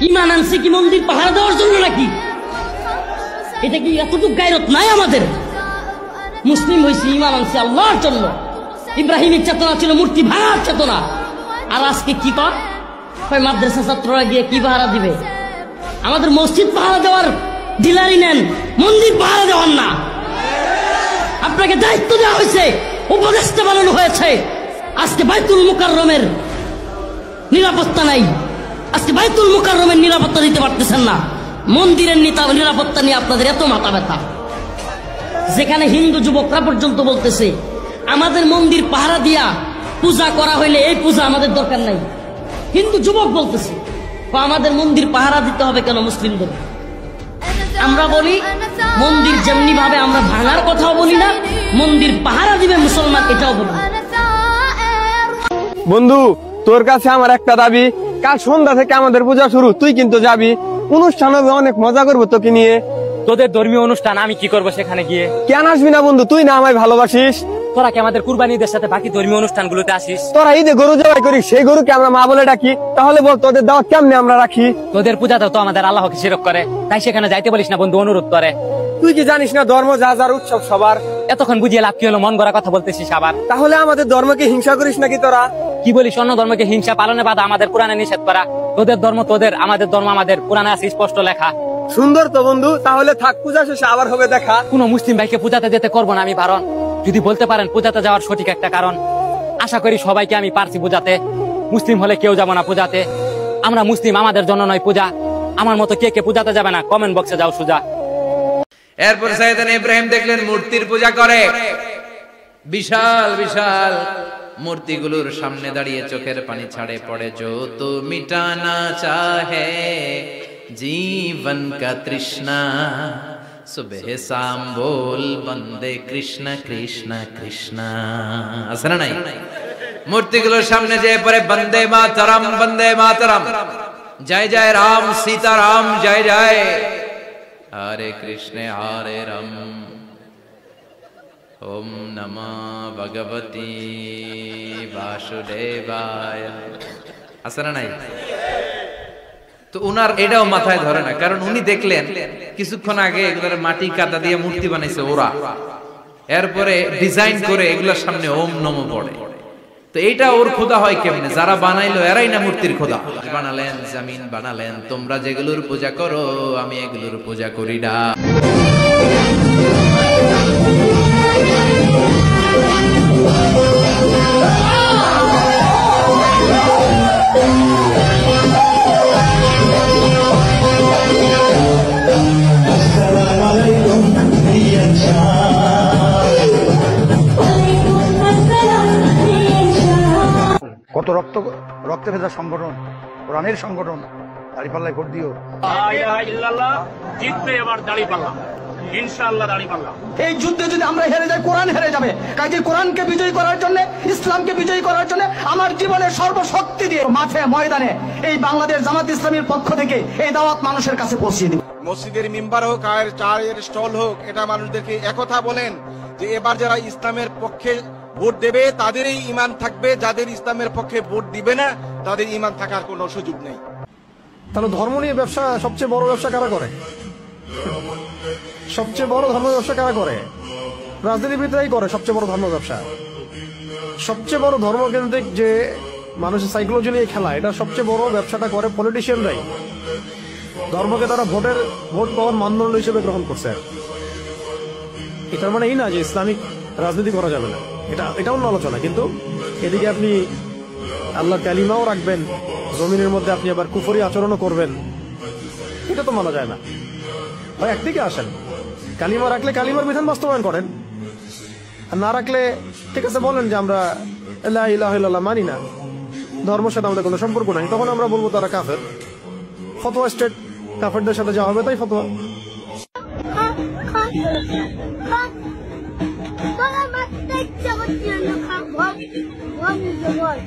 ইমান আনছি কি মন্দির পাহারা দেওয়ার জন্য নাকি? এটা কি এতটুকু গায়রত নাই আমাদের? মুসলিম হয়েছি, ইমান আনছি আল্লাহর জন্য। ইব্রাহিমের চেতনা ছিল মূর্তি ভাঙার চেতনা। আর আজকে কি কর মাদ্রাসা ছাত্ররা গিয়ে কি পাহারা দিবে? আমাদের মসজিদ পাহারা দেওয়ার ডিলারি নেন, মন্দির পাহারা দেওয়ার না। আপনাকে দায়িত্ব দেওয়া হয়েছে, উপদেষ্টা বানানো হয়েছে। আজকে বাইতুল মুকাররমের নিরাপত্তা নাই, আজকে বাইতুল মুকাররমের নিরাপত্তা দিতে পারতেছেন না। মন্দিরের নিরাপত্তা নিয়ে আপনাদের এত মাথা ব্যথা, যেখানে হিন্দু যুবকরা পর্যন্ত বলতেছে আমাদের মন্দির পাহারা দিয়া পূজা করা হইলে এই পূজা আমাদের দরকার নাই। হিন্দু যুবক বলতেছে আমাদের মন্দির পাহারা দিতে হবে কেন মুসলিমদের? আমরা বলি মন্দির যেমনি ভাবে আমরা ভাঙার কথাও বলি না, মন্দির পাহারা দিবে মুসলমান এটাও বলি না। বন্ধু, তোর কাছে আমার একটা দাবি, কাল সন্ধ্যা থেকে আমাদের পূজা শুরু, তুই কিন্তু যাবি। অনুষ্ঠান হবে, অনেক মজা করবো তোকে নিয়ে। তোদের ধর্মীয় অনুষ্ঠান আমি কি করবো সেখানে গিয়ে? কেন আসবি না বন্ধু? তুই না আমায় ভালোবাসিস? তোরা কি আমাদের কুরবানি ঈদের সাথে বাকি ধর্মীয় অনুষ্ঠানগুলোতে আসিস? তোরা ঈদে গরু জবাই করিস, সেই গরুকে আমরা মা বলে ডাকি। তাহলে বল তোদের দাওয়াত কেমনে আমরা রাখি? তোদের পূজাতেও তো আমাদের আল্লাহকে শিরক করে, তাই সেখানে যাইতে বলিস না বন্ধু, অনুরোধ করে। তুই কি জানিস না ধর্ম যা যার উৎসব সবার? এতক্ষণ বুঝিয়ে লাভ কি হলো? মন গড়া কথা বলতেছিস আবার। তাহলে আমাদের ধর্মকে হিংসা করিস নাকি তোরা? কি বলিস? অন্য ধর্মকে হিংসা পালনে বাধা আমাদের কোরআনে নিষেধ করা। তোদের ধর্ম তোদের, আমাদের ধর্ম আমাদের, কোরআনে আছে স্পষ্ট লেখা। সুন্দর তো বন্ধু, তাহলে থাক, পূজা শেষে আবার হবে দেখা। কোন মুসলিম ভাইকে পূজাতে যেতে করবো না আমি বারণ। যদি বলতে পারেন পূজাতে যাওয়ার সঠিক একটা কারণ, আশা করি সবাইকে আমি পারছি পূজাতে। মুসলিম হলে কেউ যাবো না পূজাতে। আমরা মুসলিম, আমাদের জন্য নয় পূজা। আমার মতো কে কে পূজাতে যাবে না কমেন্ট বক্সে যাও সুজা। এরপর সাইয়েদনা ইব্রাহিম দেখলেন মূর্তির পূজা করে। বিশাল বিশাল মূর্তিগুলোর সামনে দাঁড়িয়ে চোখের পানি ছাড়ে পড়ে। जो तो मिटाना चाहे जीवन का तृष्णा सुबह शाम बोल बंदे कृष्ण कृष्ण कृष्ण। আছে না নাই? মূর্তিগুলোর সামনে যে পড়ে বন্দে মাতরম বন্দে মাতরম, জয় জয় রাম সীতারাম জয় জয়, हरे कृष्ण हरे राम, ओम नमः भगवती वासुदेवाय। আছে না নাই? তো উনার এটাও মাথায় ধরে না, কারণ উনি দেখলেন কিছুক্ষণ আগে এগুলোর মাটি কাদা দিয়ে মূর্তি বানাইছে ওরা, এরপরে ডিজাইন করে এগুলোর সামনে ওম নমঃ পড়ে। তো এইটা ওর খোদা হয় কেমনে? যারা বানাইলো এরাই না মূর্তির খোদা। বানালেন জমিন, বানালেন তোমরা যেগুলোর পূজা করো, আমি এগুলোর পূজা করি না। কত রক্তে ভেজা সংগঠন, কোরআনের সংগঠন, দাঁড়িপাল্লায় ভোট দিও। জিতবে এবার দাঁড়িপাল্লা, ইনশাআল্লাহ দাঁড়িপাল্লা। এই যুদ্ধে যদি আমরা হেরে যাই, কোরআন হেরে যাবে। কাজে কোরআনকে বিজয়ী করার জন্য, ইসলামকে বিজয়ী করার জন্য আমার জীবনের সর্বশক্তি দিয়ে মাঠে ময়দানে এই বাংলাদেশ জামাত ইসলামীর পক্ষ থেকে এই দাওয়াত মানুষের কাছে পৌঁছিয়ে দিব। মসজিদের মিম্বার হোক আর চায়ের স্টল হোক, এটা মানুষদেরকে একথা বলেন যে এবার যারা ইসলামের পক্ষে ভোট দেবে তাদেরই ঈমান থাকবে, যাদের ইসলামের পক্ষে ভোট দিবে না তাদের ঈমান থাকার কোনো সুযোগ নেই। তাহলে ধর্ম নিয়ে ব্যবসা সবচেয়ে বড় ব্যবসা কারা করে? সবচেয়ে বড় ধর্ম ব্যবসা কারা করে? রাজনীতিবিদরাই করে সবচেয়ে বড় ধর্ম ব্যবসা। সবচেয়ে বড় ধর্মকেন্দ্রিক যে মানুষের সাইকোলজি নিয়ে খেলা, এটা সবচেয়ে বড় ব্যবসাটা করে পলিটিশিয়ানরাই। ধর্মকে তারা ভোট পাওয়ার মানদণ্ড হিসেবে গ্রহণ করছে। এটার মানে এই না যে ইসলামিক রাজনীতি করা যাবে না, এটা অন্য আলোচনা। কিন্তু এদিকে আপনি আল্লাহর কালিমাও রাখবেন, জমিনের মধ্যে আপনি আবার কুফরি আচরণও করবেন, এটা তো মানা যায় না। ভাই একদিকে আসেন, কালিমা রাখলে কালিমার বিধান বাস্তবায়ন করেন, আর না রাখলে ঠিক আছে বলেন যে আমরা লা ইলাহা ইল্লাল্লাহ মানি না, ধর্মের সাথে আমাদের কোনো সম্পর্ক নাই। তখন আমরা বলবো তারা কাফের। ফতোয়া স্টেট কাফেরদের সাথে যাওয়া হবে, তাই ফতোয়া। Bana bak tek çabuk yanına kalk. Bak. Bak.